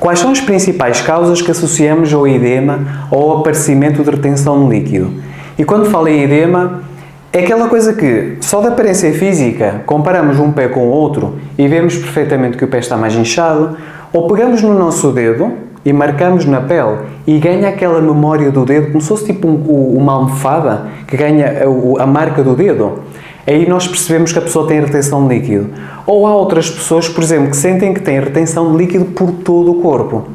Quais são as principais causas que associamos ao edema ou ao aparecimento de retenção de líquido? E quando falo em edema, é aquela coisa que, só de aparência física, comparamos um pé com o outro e vemos perfeitamente que o pé está mais inchado, ou pegamos no nosso dedo e marcamos na pele e ganha aquela memória do dedo, como se fosse tipo uma almofada que ganha a marca do dedo. Aí nós percebemos que a pessoa tem retenção de líquido. Ou há outras pessoas, por exemplo, que sentem que têm retenção de líquido por todo o corpo.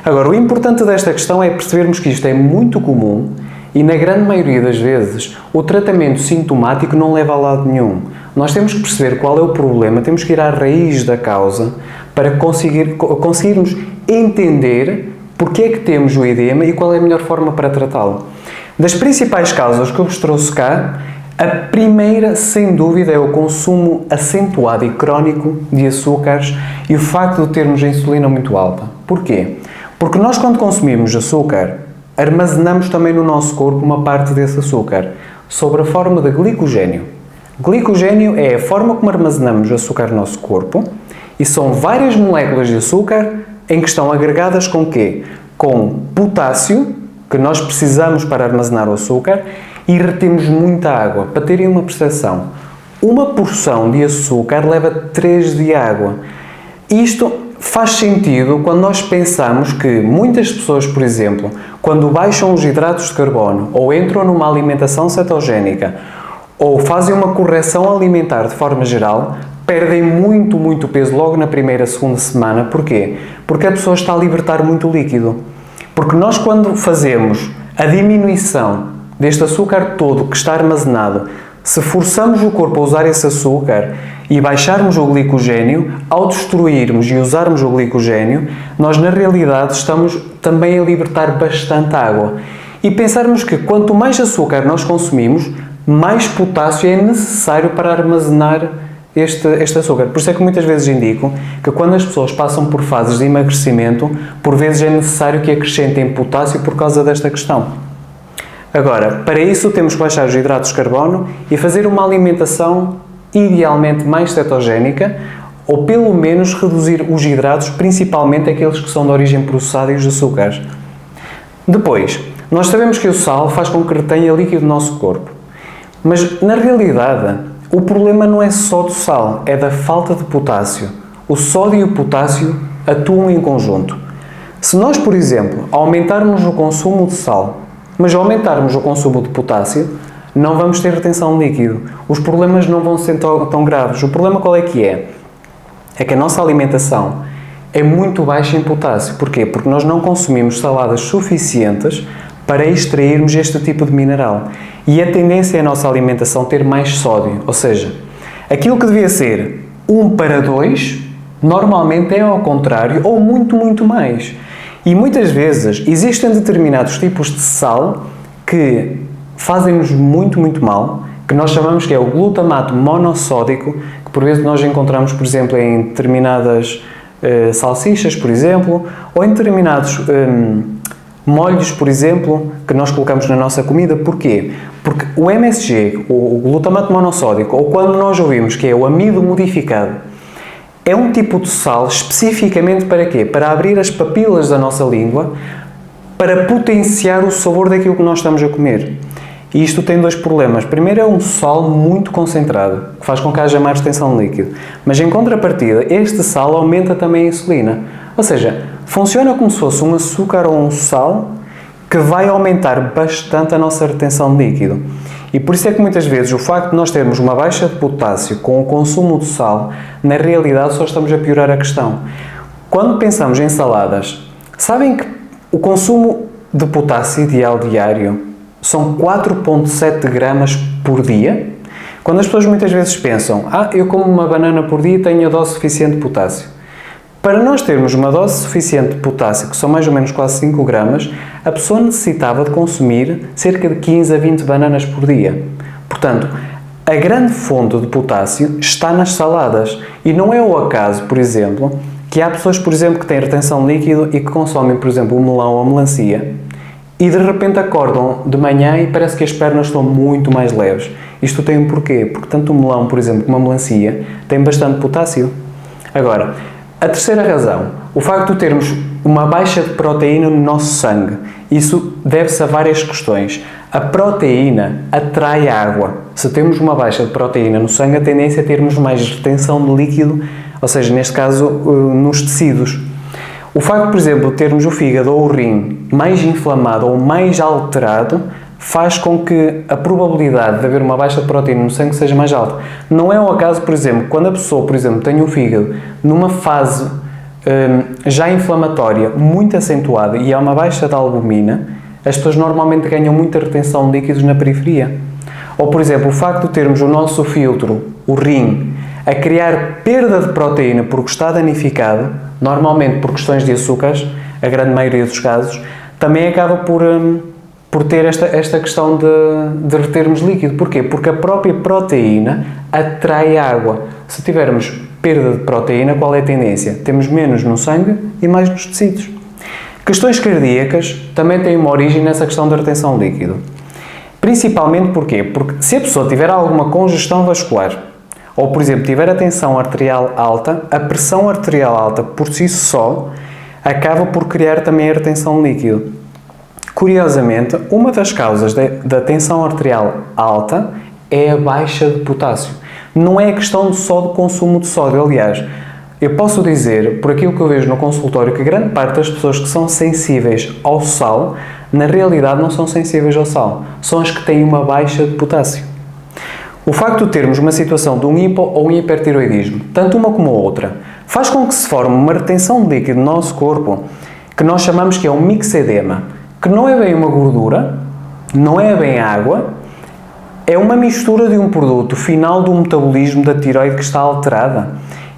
Agora, o importante desta questão é percebermos que isto é muito comum e, na grande maioria das vezes, o tratamento sintomático não leva a lado nenhum. Nós temos que perceber qual é o problema, temos que ir à raiz da causa para conseguirmos entender porque é que temos o edema e qual é a melhor forma para tratá-lo. Das principais causas que eu vos trouxe cá, a primeira, sem dúvida, é o consumo acentuado e crónico de açúcares e o facto de termos a insulina muito alta. Porquê? Porque nós, quando consumimos açúcar, armazenamos também no nosso corpo uma parte desse açúcar, sob a forma de glicogênio. Glicogênio é a forma como armazenamos o açúcar no nosso corpo e são várias moléculas de açúcar em que estão agregadas com quê? Com potássio, que nós precisamos para armazenar o açúcar, e retemos muita água. Para terem uma percepção, uma porção de açúcar leva 3 de água. Isto faz sentido quando nós pensamos que muitas pessoas, por exemplo, quando baixam os hidratos de carbono ou entram numa alimentação cetogénica ou fazem uma correção alimentar de forma geral, perdem muito peso logo na primeira, segunda semana. Porquê? Porque a pessoa está a libertar muito líquido. Porque nós, quando fazemos a diminuição deste açúcar todo que está armazenado, se forçamos o corpo a usar esse açúcar e baixarmos o glicogênio, ao destruirmos e usarmos o glicogênio, nós na realidade estamos também a libertar bastante água. E pensarmos que quanto mais açúcar nós consumimos, mais potássio é necessário para armazenar este açúcar. Por isso é que muitas vezes indico que quando as pessoas passam por fases de emagrecimento, por vezes é necessário que acrescentem potássio por causa desta questão. Agora, para isso temos que baixar os hidratos de carbono e fazer uma alimentação idealmente mais cetogénica ou pelo menos reduzir os hidratos, principalmente aqueles que são de origem processada e os açúcares. Depois, nós sabemos que o sal faz com que retenha líquido do nosso corpo, mas na realidade o problema não é só do sal, é da falta de potássio. O sódio e o potássio atuam em conjunto. Se nós, por exemplo, aumentarmos o consumo de sal, mas ao aumentarmos o consumo de potássio, não vamos ter retenção de líquido. Os problemas não vão ser tão graves. O problema qual é que é? É que a nossa alimentação é muito baixa em potássio. Porquê? Porque nós não consumimos saladas suficientes para extrairmos este tipo de mineral. E a tendência é a nossa alimentação ter mais sódio. Ou seja, aquilo que devia ser 1:2, normalmente é ao contrário, ou muito mais. E muitas vezes existem determinados tipos de sal que fazem-nos muito mal, que nós chamamos que é o glutamato monossódico, que por vezes nós encontramos, por exemplo, em determinadas salsichas, por exemplo, ou em determinados molhos, por exemplo, que nós colocamos na nossa comida. Porquê? Porque o MSG, o glutamato monossódico, ou quando nós ouvimos que é o amido modificado, é um tipo de sal especificamente para quê? Para abrir as papilas da nossa língua, para potenciar o sabor daquilo que nós estamos a comer. E isto tem 2 problemas. Primeiro, é um sal muito concentrado, que faz com que haja mais retenção de líquido. Mas em contrapartida, este sal aumenta também a insulina. Ou seja, funciona como se fosse um açúcar ou um sal que vai aumentar bastante a nossa retenção de líquido. E por isso é que muitas vezes o facto de nós termos uma baixa de potássio com o consumo de sal, na realidade só estamos a piorar a questão. Quando pensamos em saladas, sabem que o consumo de potássio ideal diário são 4,7 gramas por dia? Quando as pessoas muitas vezes pensam, eu como uma banana por dia e tenho a dose suficiente de potássio. Para nós termos uma dose suficiente de potássio, que são mais ou menos quase 5 gramas, a pessoa necessitava de consumir cerca de 15 a 20 bananas por dia. Portanto, a grande fonte de potássio está nas saladas. E não é o acaso, por exemplo, que há pessoas, por exemplo, que têm retenção de líquido e que consomem, por exemplo, um melão ou a melancia e de repente acordam de manhã e parece que as pernas estão muito mais leves. Isto tem um porquê? Porque tanto o melão, por exemplo, como a melancia, tem bastante potássio. Agora, A terceira razão, o facto de termos uma baixa de proteína no nosso sangue. Isso deve-se a várias questões. A proteína atrai água. Se temos uma baixa de proteína no sangue, a tendência é termos mais retenção de líquido, ou seja, neste caso, nos tecidos. O facto, por exemplo, de termos o fígado ou o rim mais inflamado ou mais alterado, faz com que a probabilidade de haver uma baixa de proteína no sangue seja mais alta. Não é o acaso, por exemplo, quando a pessoa, por exemplo, tem o fígado numa fase já inflamatória muito acentuada e há uma baixa de albumina, as pessoas normalmente ganham muita retenção de líquidos na periferia. Ou, por exemplo, o facto de termos o nosso filtro, o rim, a criar perda de proteína porque está danificado, normalmente por questões de açúcares, a grande maioria dos casos, também acaba por ter esta questão de retermos líquido. Porquê? Porque a própria proteína atrai água. Se tivermos perda de proteína, qual é a tendência? Temos menos no sangue e mais nos tecidos. Questões cardíacas também têm uma origem nessa questão da retenção de líquido. Principalmente porquê? Porque se a pessoa tiver alguma congestão vascular, ou, por exemplo, tiver a tensão arterial alta, a pressão arterial alta por si só acaba por criar também a retenção de líquido. Curiosamente, uma das causas da tensão arterial alta é a baixa de potássio. Não é questão só do consumo de sódio, aliás. Eu posso dizer, por aquilo que eu vejo no consultório, que grande parte das pessoas que são sensíveis ao sal, na realidade não são sensíveis ao sal. São as que têm uma baixa de potássio. O facto de termos uma situação de um hipo ou um hipertiroidismo, tanto uma como a outra, faz com que se forme uma retenção de líquido no nosso corpo, que nós chamamos que é um mixedema, que não é bem uma gordura, não é bem água, é uma mistura de um produto final do metabolismo da tiroide que está alterada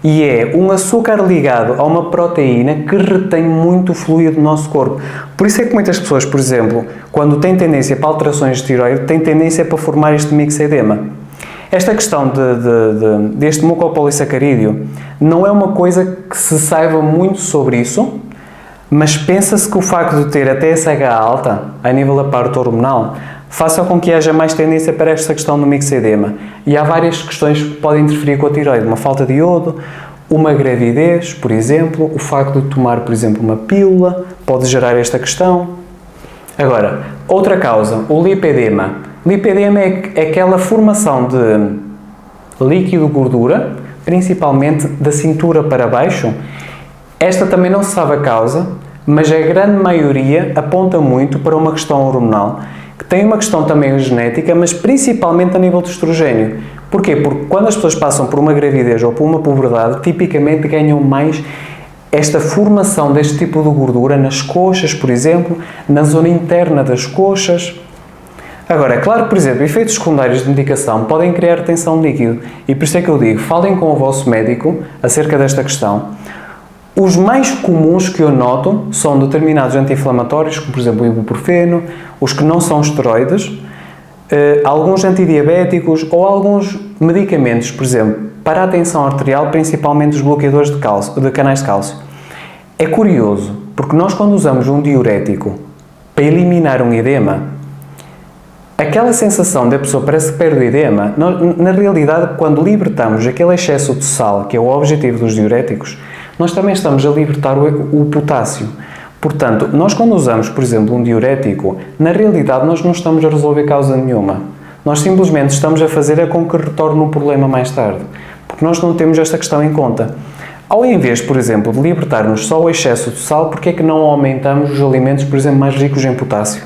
e é um açúcar ligado a uma proteína que retém muito fluido do nosso corpo. Por isso é que muitas pessoas, por exemplo, quando têm tendência para alterações de tiroide, têm tendência para formar este mixedema. Esta questão deste mucopolissacarídeo não é uma coisa que se saiba muito sobre isso, mas pensa-se que o facto de ter a TSH alta, a nível da parte hormonal, faça com que haja mais tendência para esta questão do mixedema. E há várias questões que podem interferir com a tiroide. Uma falta de iodo, uma gravidez, por exemplo, o facto de tomar, por exemplo, uma pílula, pode gerar esta questão. Agora, outra causa, o lipedema. Lipedema é aquela formação de líquido-gordura, principalmente da cintura para baixo. Esta também não se sabe a causa, mas a grande maioria aponta muito para uma questão hormonal, que tem uma questão também genética, mas principalmente a nível de estrogênio. Porquê? Porque quando as pessoas passam por uma gravidez ou por uma puberdade, tipicamente ganham mais esta formação deste tipo de gordura nas coxas, por exemplo, na zona interna das coxas. Agora, é claro que, por exemplo, efeitos secundários de medicação podem criar retenção de líquido e por isso é que eu digo, falem com o vosso médico acerca desta questão. Os mais comuns que eu noto são determinados anti-inflamatórios, como por exemplo o ibuprofeno, os que não são esteroides, alguns antidiabéticos ou alguns medicamentos, por exemplo, para a tensão arterial, principalmente os bloqueadores de canais de cálcio. É curioso, porque nós quando usamos um diurético para eliminar um edema, aquela sensação da pessoa parece que perde o edema, na realidade, quando libertamos aquele excesso de sal, que é o objetivo dos diuréticos, nós também estamos a libertar o potássio. Portanto, nós quando usamos, por exemplo, um diurético, na realidade nós não estamos a resolver causa nenhuma. Nós simplesmente estamos a fazer com que retorne o problema mais tarde. Porque nós não temos esta questão em conta. Ao invés, por exemplo, de libertarmos só o excesso de sal, porque é que não aumentamos os alimentos, por exemplo, mais ricos em potássio?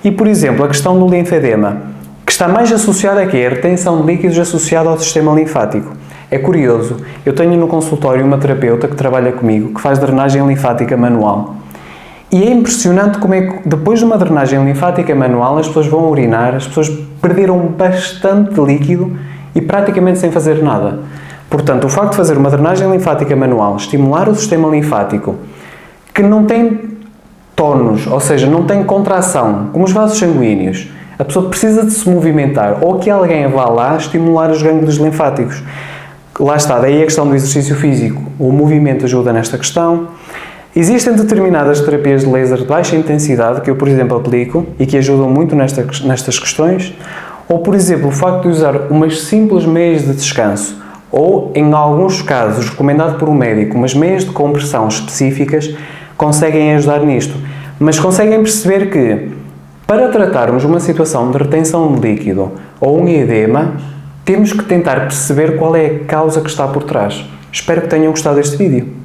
E, por exemplo, a questão do linfedema, que está mais associada aqui, a retenção de líquidos associada ao sistema linfático. É curioso, eu tenho no consultório uma terapeuta que trabalha comigo, que faz drenagem linfática manual. E é impressionante como é que, depois de uma drenagem linfática manual, as pessoas vão urinar, as pessoas perderam bastante líquido e praticamente sem fazer nada. Portanto, o facto de fazer uma drenagem linfática manual, estimular o sistema linfático, que não tem tónus, ou seja, não tem contração, como os vasos sanguíneos, a pessoa precisa de se movimentar, ou que alguém vá lá estimular os gânglios linfáticos. Lá está, daí a questão do exercício físico. O movimento ajuda nesta questão. Existem determinadas terapias de laser de baixa intensidade que eu, por exemplo, aplico e que ajudam muito nestas questões. Ou, por exemplo, o facto de usar umas simples meias de descanso ou, em alguns casos, recomendado por um médico, mas meias de compressão específicas conseguem ajudar nisto. Mas conseguem perceber que, para tratarmos uma situação de retenção de líquido ou um edema, temos que tentar perceber qual é a causa que está por trás. Espero que tenham gostado deste vídeo.